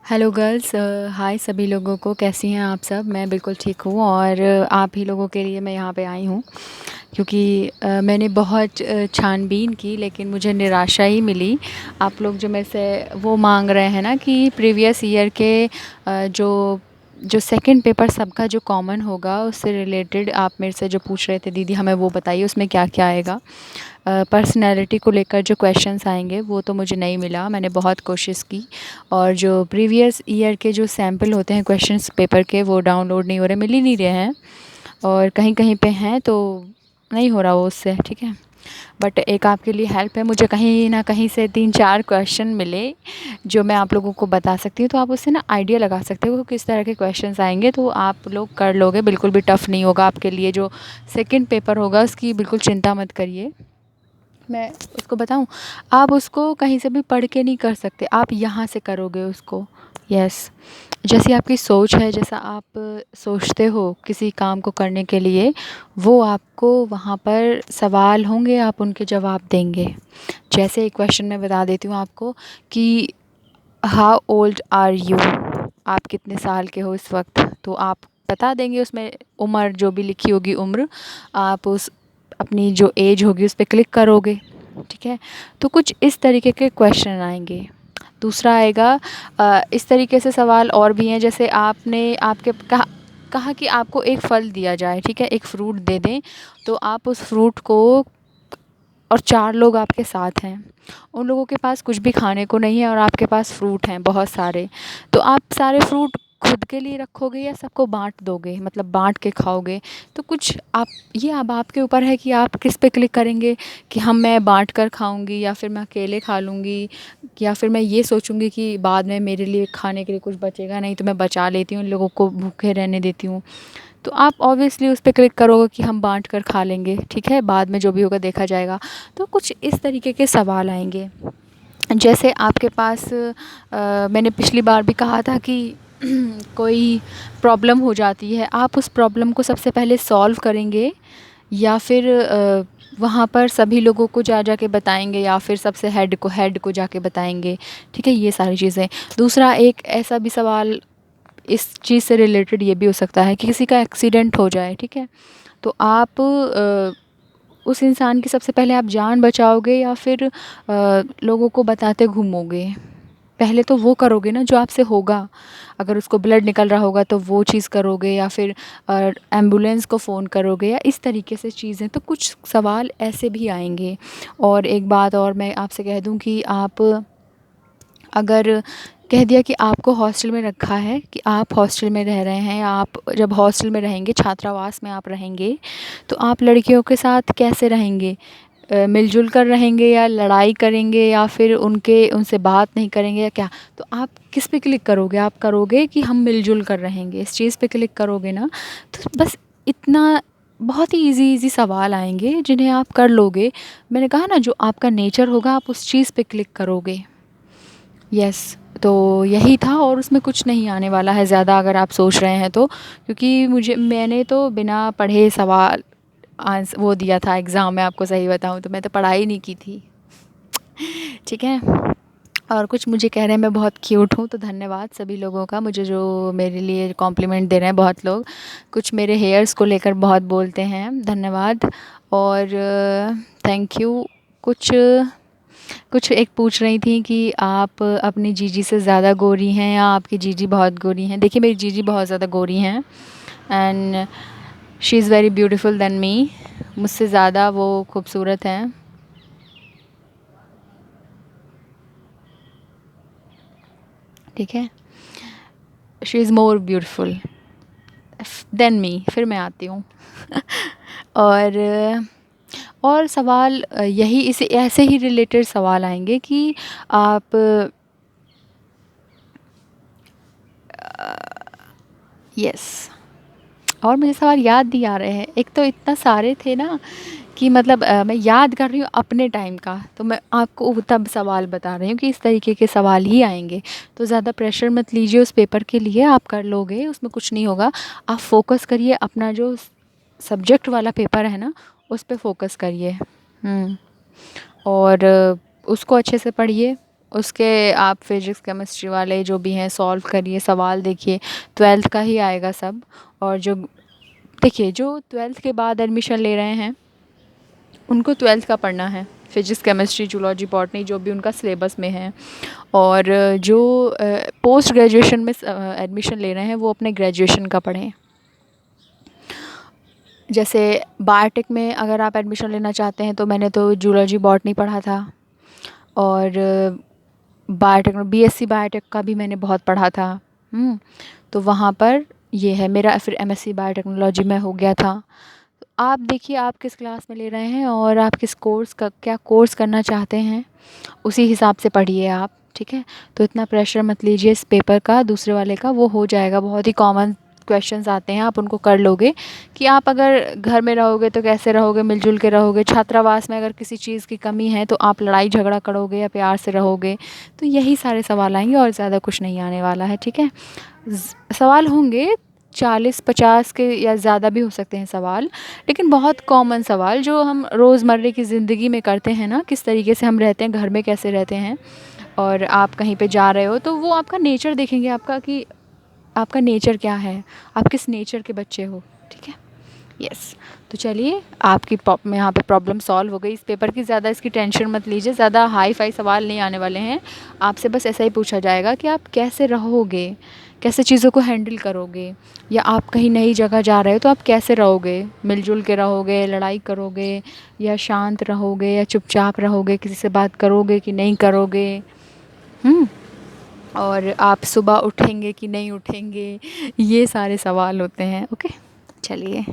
Hello girls, हाय सभी लोगों को। कैसी हैं आप सब? मैं बिल्कुल ठीक हूँ और आप ही लोगों के लिए मैं यहाँ पे आई हूँ क्योंकि मैंने बहुत छानबीन की लेकिन मुझे निराशा ही मिली। आप लोग जो मेरे से वो मांग रहे हैं ना कि प्रीवियस ईयर के जो जो सेकंड पेपर सबका जो कॉमन होगा उससे रिलेटेड आप मेरे से जो पूछ रहे थे, दीदी हमें वो बताइए उसमें क्या क्या आएगा। पर्सनैलिटी को लेकर जो क्वेश्चंस आएंगे वो तो मुझे नहीं मिला, मैंने बहुत कोशिश की। और जो प्रीवियस ईयर के जो सैम्पल होते हैं क्वेश्चंस पेपर के, वो डाउनलोड नहीं हो रहे, मिल ही नहीं रहे हैं। और कहीं कहीं पे हैं तो नहीं हो रहा वो उससे, ठीक है। बट एक आपके लिए हेल्प है, मुझे कहीं ना कहीं से 3-4 क्वेश्चन मिले जो मैं आप लोगों को बता सकती हूँ, तो आप उससे ना आइडिया लगा सकते हो कि किस तरह के क्वेश्चंस आएंगे, तो आप लोग कर लोगे। बिल्कुल भी टफ़ नहीं होगा आपके लिए। जो सेकंड पेपर होगा उसकी बिल्कुल चिंता मत करिए। मैं उसको बताऊँ, आप उसको कहीं से भी पढ़ के नहीं कर सकते, आप यहाँ से करोगे उसको। यस, जैसी आपकी सोच है, जैसा आप सोचते हो किसी काम को करने के लिए, वो आपको वहाँ पर सवाल होंगे, आप उनके जवाब देंगे। जैसे एक क्वेश्चन मैं बता देती हूँ आपको कि हाउ ओल्ड आर यू, आप कितने साल के हो इस वक्त, तो आप बता देंगे उसमें उम्र जो भी लिखी होगी उम्र, आप उस अपनी जो एज होगी उस पर क्लिक करोगे, ठीक है। तो कुछ इस तरीके के क्वेश्चन आएंगे। दूसरा आएगा इस तरीके से सवाल और भी हैं, जैसे आपने आपके कहा कहा कि आपको एक फल दिया जाए, ठीक है, एक फ्रूट दे दें, तो आप उस फ्रूट को, और 4 लोग आपके साथ हैं, उन लोगों के पास कुछ भी खाने को नहीं है और आपके पास फ्रूट हैं बहुत सारे, तो आप सारे फ्रूट खुद के लिए रखोगे या सबको बांट दोगे, मतलब बांट के खाओगे। तो कुछ आप, ये अब आपके ऊपर है कि आप किस पे क्लिक करेंगे कि मैं बांट कर खाऊंगी या फिर मैं अकेले खा लूँगी, या फिर मैं ये सोचूंगी कि बाद में मेरे लिए खाने के लिए कुछ बचेगा नहीं तो मैं बचा लेती हूँ, इन लोगों को भूखे रहने देती हूँ। तो आप ऑब्वियसली उस पर क्लिक करोगे कि हम बांट कर खा लेंगे, ठीक है, बाद में जो भी होगा देखा जाएगा। तो कुछ इस तरीके के सवाल आएंगे। जैसे आपके पास मैंने पिछली बार भी कहा था कि कोई प्रॉब्लम हो जाती है, आप उस प्रॉब्लम को सबसे पहले सॉल्व करेंगे या फिर वहाँ पर सभी लोगों को जा जा के बताएंगे या फिर सबसे हेड को जाके बताएंगे, ठीक है, ये सारी चीज़ें। दूसरा एक ऐसा भी सवाल इस चीज़ से रिलेटेड ये भी हो सकता है कि किसी का एक्सीडेंट हो जाए, ठीक है, तो आप उस इंसान की सबसे पहले आप जान बचाओगे या फिर लोगों को बताते घूमोगे। पहले तो वो करोगे ना जो आपसे होगा, अगर उसको ब्लड निकल रहा होगा तो वो चीज़ करोगे या फिर एम्बुलेंस को फ़ोन करोगे, या इस तरीके से चीज़ें। तो कुछ सवाल ऐसे भी आएंगे। और एक बात और मैं आपसे कह दूं कि आप अगर कह दिया कि आपको हॉस्टल में रखा है, कि आप हॉस्टल में रह रहे हैं, या आप जब हॉस्टल में रहेंगे, छात्रावास में आप रहेंगे, तो आप लड़कियों के साथ कैसे रहेंगे? मिलजुल कर रहेंगे या लड़ाई करेंगे या फिर उनसे बात नहीं करेंगे या क्या? तो आप किस पे क्लिक करोगे? आप करोगे कि हम मिलजुल कर रहेंगे, इस चीज़ पे क्लिक करोगे ना। तो बस इतना, बहुत ही इजी सवाल आएंगे जिन्हें आप कर लोगे। मैंने कहा ना, जो आपका नेचर होगा आप उस चीज़ पे क्लिक करोगे। यस, तो यही था और उसमें कुछ नहीं आने वाला है ज़्यादा, अगर आप सोच रहे हैं तो, क्योंकि मैंने तो बिना पढ़े सवाल वो दिया था एग्ज़ाम में, आपको सही बताऊं तो मैं तो पढ़ाई नहीं की थी, ठीक है। और कुछ मुझे कह रहे हैं मैं बहुत क्यूट हूँ, तो धन्यवाद सभी लोगों का, मुझे जो मेरे लिए कॉम्प्लीमेंट दे रहे हैं बहुत लोग। कुछ मेरे हेयर्स को लेकर बहुत बोलते हैं, धन्यवाद और थैंक यू। कुछ कुछ एक पूछ रही थी कि आप अपनी जीजी से ज़्यादा गोरी हैं या आपकी जीजी बहुत गोरी हैं। देखिए, मेरी जीजी बहुत ज़्यादा गोरी हैं and she is very beautiful than me, मुझसे ज़्यादा वो खूबसूरत हैं, ठीक है। She is more beautiful than me. फिर मैं आती हूँ और सवाल यही इसे ऐसे ही रिलेटेड सवाल आएंगे कि आप, यस, और मुझे सवाल याद नहीं आ रहे हैं, एक तो इतना सारे थे ना कि मतलब मैं याद कर रही हूँ अपने टाइम का, तो मैं आपको तब सवाल बता रही हूँ कि इस तरीके के सवाल ही आएंगे। तो ज़्यादा प्रेशर मत लीजिए उस पेपर के लिए, आप कर लोगे, उसमें कुछ नहीं होगा। आप फोकस करिए, अपना जो सब्जेक्ट वाला पेपर है ना उस पर फोकस करिए। और उसको अच्छे से पढ़िए, उसके आप फिज़िक्स केमिस्ट्री वाले जो भी हैं सॉल्व करिए, सवाल देखिए, 12th का ही आएगा सब। और जो देखिए जो 12th के बाद एडमिशन ले रहे हैं उनको 12th का पढ़ना है, फिज़िक्स केमिस्ट्री जूलॉजी बॉटनी जो भी उनका सिलेबस में है। और जो पोस्ट ग्रेजुएशन में एडमिशन ले रहे हैं वो अपने ग्रेजुएशन का पढ़ें। जैसे बायोटेक में अगर आप एडमिशन लेना चाहते हैं तो मैंने तो जूलॉजी बॉटनी पढ़ा था, और बायोटेक में बीएससी बायोटेक का भी मैंने बहुत पढ़ा था। तो वहाँ पर ये है मेरा, फिर एमएससी बायोटेक्नोलॉजी में हो गया था। तो आप देखिए आप किस क्लास में ले रहे हैं और आप किस कोर्स का क्या कोर्स करना चाहते हैं, उसी हिसाब से पढ़िए आप, ठीक है। तो इतना प्रेशर मत लीजिए इस पेपर का, दूसरे वाले का वो हो जाएगा। बहुत ही कॉमन क्वेश्चंस आते हैं, आप उनको कर लोगे। कि आप अगर घर में रहोगे तो कैसे रहोगे, मिलजुल के रहोगे, छात्रावास में अगर किसी चीज़ की कमी है तो आप लड़ाई झगड़ा करोगे या प्यार से रहोगे, तो यही सारे सवाल आएंगे और ज़्यादा कुछ नहीं आने वाला है, ठीक है। सवाल होंगे 40-50 के या ज़्यादा भी हो सकते हैं सवाल, लेकिन बहुत कॉमन सवाल जो हम रोज़मर्रा की ज़िंदगी में करते हैं ना, किस तरीके से हम रहते हैं, घर में कैसे रहते हैं, और आप कहीं पे जा रहे हो तो वो आपका नेचर देखेंगे, आपका कि आपका नेचर क्या है, आप किस नेचर के बच्चे हो, ठीक है। यस। तो चलिए आपकी यहाँ पे प्रॉब्लम सॉल्व हो गई इस पेपर की। ज़्यादा इसकी टेंशन मत लीजिए, ज़्यादा हाई फाई सवाल नहीं आने वाले हैं। आपसे बस ऐसा ही पूछा जाएगा कि आप कैसे रहोगे, कैसे चीज़ों को हैंडल करोगे, या आप कहीं नई जगह जा रहे हो तो आप कैसे रहोगे, मिलजुल के रहोगे, लड़ाई करोगे, या शांत रहोगे, या चुपचाप रहोगे, किसी से बात करोगे कि नहीं करोगे। और आप सुबह उठेंगे कि नहीं उठेंगे, ये सारे सवाल होते हैं। ओके, चलिए।